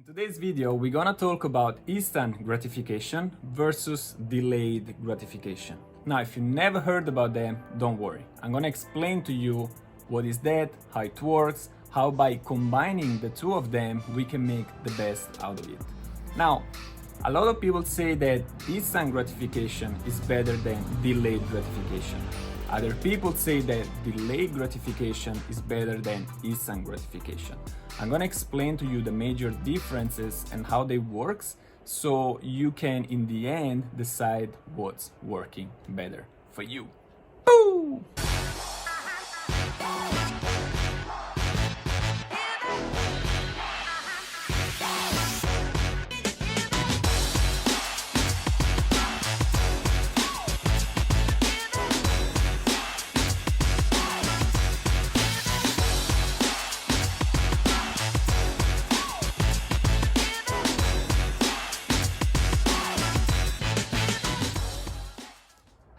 today's video, we're gonna talk about instant gratification versus delayed gratification. Now, if you never heard about them, don't worry. I'm gonna explain to you what is that, how it works, how by combining the two of them, we can make the best out of it. Now, a lot of people say that instant gratification is better than delayed gratification. Other people say that delayed gratification is better than instant gratification. I'm gonna explain to you the major differences and how they works so you can, in the end, decide what's working better for you. Boo!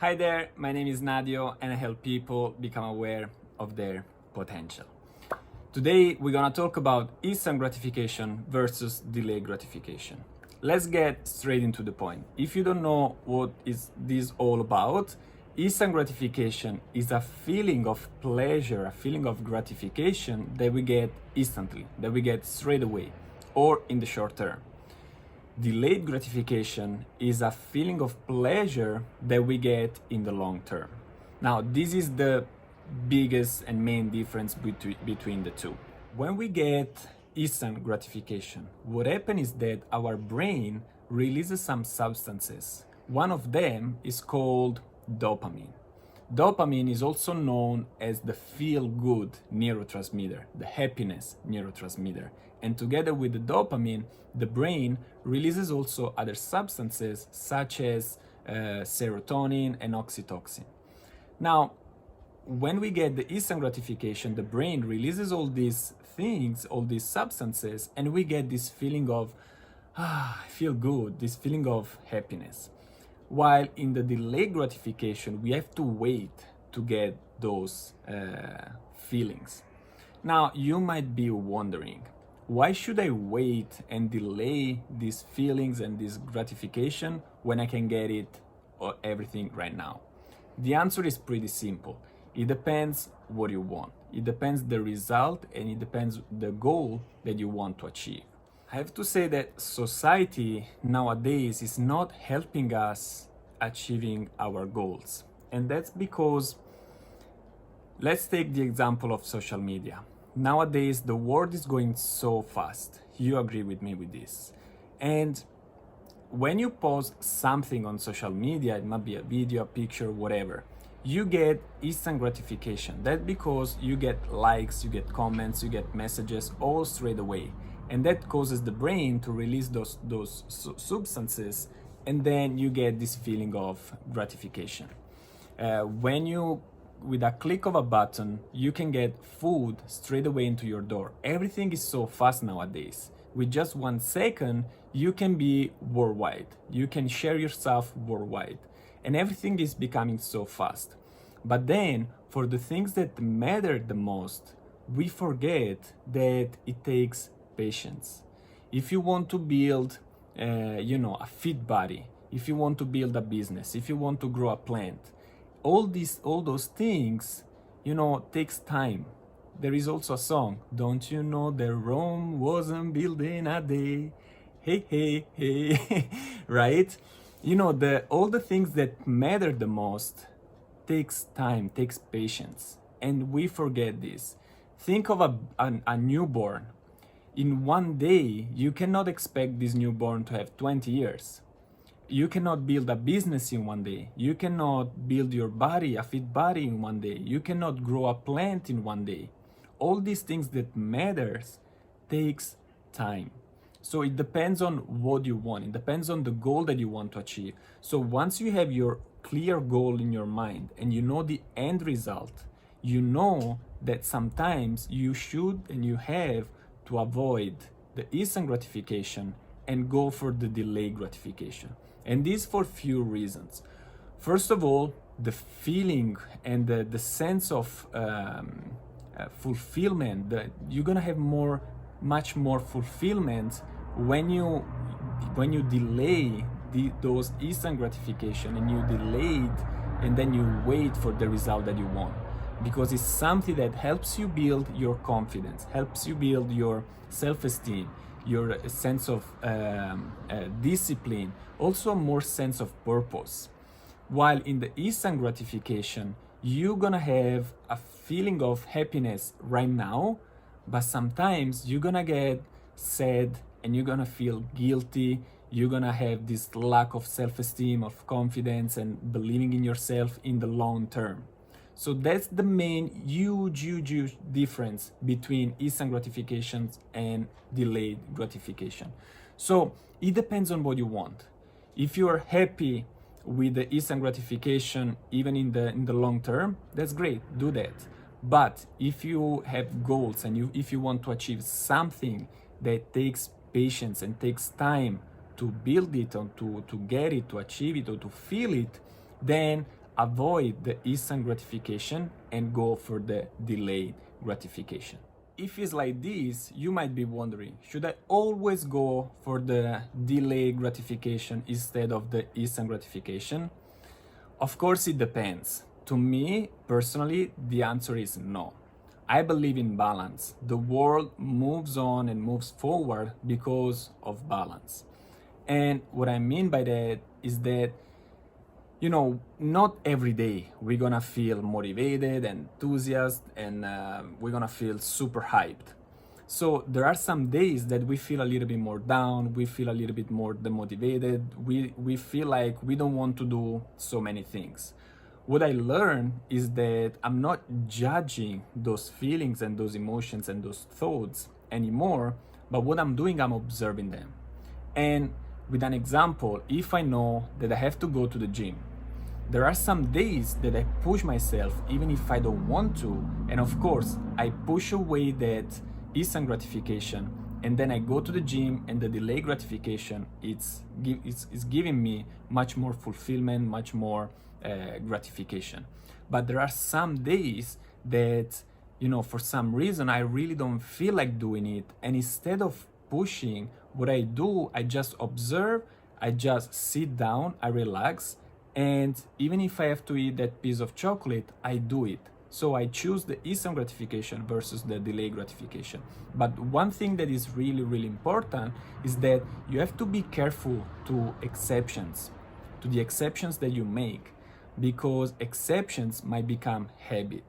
Hi there, my name is Nadio and I help people become aware of their potential. Today we're gonna talk about instant gratification versus delayed gratification. Let's get straight into the point. If you don't know what is this all about, instant gratification is a feeling of pleasure, a feeling of gratification that we get instantly, that we get straight away or in the short term. Delayed gratification is a feeling of pleasure that we get in the long term. Now, this is the biggest and main difference between the two. When we get instant gratification, what happens is that our brain releases some substances. One of them is called dopamine. Dopamine is also known as the feel-good neurotransmitter, the happiness neurotransmitter. And together with the dopamine, the brain releases also other substances such as serotonin and oxytocin. Now, when we get the instant gratification, the brain releases all these things, all these substances, and we get this feeling of, I feel good, this feeling of happiness. While in the delayed gratification, we have to wait to get those feelings. Now, you might be wondering, why should I wait and delay these feelings and this gratification when I can get it or everything right now? The answer is pretty simple. It depends what you want. It depends the result and it depends the goal that you want to achieve. I have to say that society nowadays is not helping us achieving our goals. And that's because, let's take the example of social media. Nowadays, the world is going so fast. You agree with me with this. And when you post something on social media, it might be a video, a picture, whatever, you get instant gratification. That's because you get likes, you get comments, you get messages all straight away. And that causes the brain to release those substances, and then you get this feeling of gratification. With a click of a button, you can get food straight away into your door. Everything is so fast nowadays. With just 1 second, you can be worldwide. You can share yourself worldwide. And everything is becoming so fast. But then, for the things that matter the most, we forget that it takes patience. If you want to build, a fit body, if you want to build a business, if you want to grow a plant, all those things, takes time. There is also a song, don't you know that Rome wasn't built in a day? Hey, hey, hey, right? All the things that matter the most takes time, takes patience, and we forget this. Think of a newborn. In one day, you cannot expect this newborn to have 20 years. You cannot build a business in one day. You cannot build your body, a fit body in one day. You cannot grow a plant in one day. All these things that matters takes time. So it depends on what you want. It depends on the goal that you want to achieve. So once you have your clear goal in your mind and you know the end result, you know that sometimes you should and you have to avoid the instant gratification and go for the delayed gratification. And this for few reasons. First of all, the feeling and the sense of fulfillment, you're gonna have much more fulfillment when you delay those instant gratification, and you delay it, and then you wait for the result that you want, because it's something that helps you build your confidence, helps you build your self-esteem, your sense of discipline, also more sense of purpose. While in the instant gratification, you're gonna have a feeling of happiness right now, but sometimes you're gonna get sad and you're gonna feel guilty. You're gonna have this lack of self-esteem, of confidence, and believing in yourself in the long term. So that's the main huge difference between instant gratifications and delayed gratification. So it depends on what you want. If you are happy with the instant gratification, even in the long term, that's great, do that. But if you have goals and if you want to achieve something that takes patience and takes time to build it, or to get it, to achieve it, or to feel it, then avoid the instant gratification and go for the delayed gratification. If it's like this, you might be wondering, should I always go for the delayed gratification instead of the instant gratification? Of course, it depends. To me, personally, the answer is no. I believe in balance. The world moves on and moves forward because of balance. And what I mean by that is that, not every day we're gonna feel motivated, enthusiastic, and we're gonna feel super hyped. So there are some days that we feel a little bit more down, we feel a little bit more demotivated, we feel like we don't want to do so many things. What I learned is that I'm not judging those feelings and those emotions and those thoughts anymore, but what I'm doing, I'm observing them. And with an example, if I know that I have to go to the gym, there are some days that I push myself even if I don't want to, and of course I push away that instant gratification, and then I go to the gym, and the delayed gratification it's giving me much more fulfillment, much more gratification. But there are some days that, for some reason I really don't feel like doing it, and instead of pushing, what I do, I just observe, I just sit down, I relax, and even if I have to eat that piece of chocolate, I do it. So I choose the instant gratification versus the delayed gratification. But one thing that is really important is that you have to be careful to the exceptions that you make, because exceptions might become habit.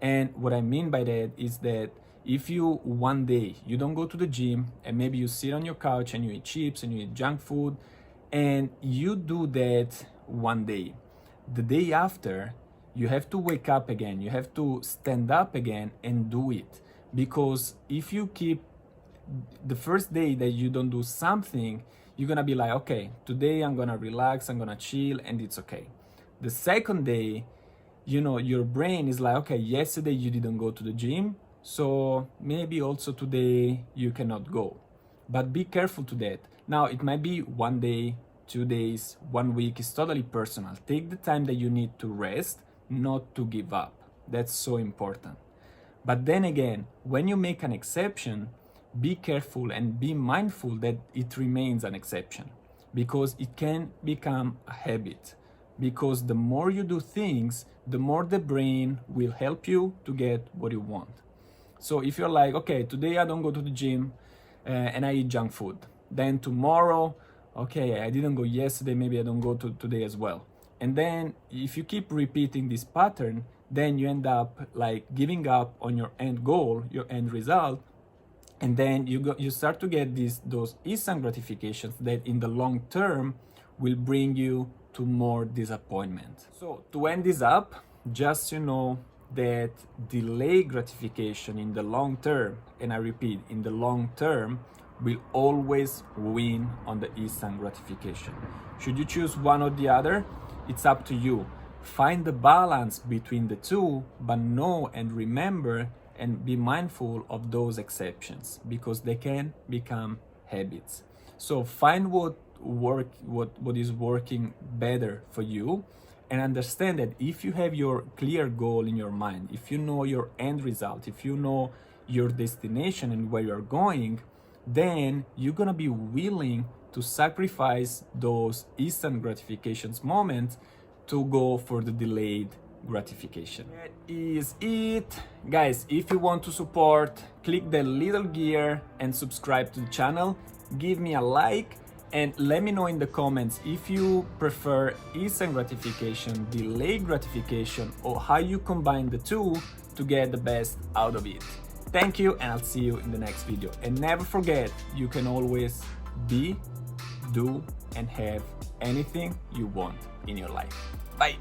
And what I mean by that is that if you one day you don't go to the gym, and maybe you sit on your couch and you eat chips and you eat junk food, and you do that one day, the day after you have to wake up again, you have to stand up again and do it. Because if you keep the first day that you don't do something, you're gonna be like, okay, today I'm gonna relax, I'm gonna chill, and it's okay. The second day, your brain is like, okay, yesterday you didn't go to the gym, so maybe also today you cannot go. But be careful to that. Now, it might be one day, 2 days, 1 week, is totally personal. Take the time that you need to rest, not to give up. That's so important. But then again, when you make an exception, be careful and be mindful that it remains an exception, because it can become a habit. Because the more you do things, the more the brain will help you to get what you want. So if you're like, okay, today I don't go to the gym and I eat junk food. Then tomorrow, okay, I didn't go yesterday, maybe I don't go to today as well. And then if you keep repeating this pattern, then you end up like giving up on your end goal, your end result. And then you start to get those instant gratifications that in the long term will bring you to more disappointment. So to end this up, just that delayed gratification in the long term, and I repeat, in the long term, will always win on the instant gratification. Should you choose one or the other? It's up to you. Find the balance between the two, but know and remember and be mindful of those exceptions, because they can become habits. So find what is working better for you, and understand that if you have your clear goal in your mind, if you know your end result, if you know your destination and where you're going, then you're gonna be willing to sacrifice those instant gratifications moments to go for the delayed gratification. That is it. Guys, if you want to support, click the little gear and subscribe to the channel. Give me a like and let me know in the comments if you prefer instant gratification, delayed gratification, or how you combine the two to get the best out of it. Thank you, and I'll see you in the next video. And never forget, you can always be, do, and have anything you want in your life. Bye.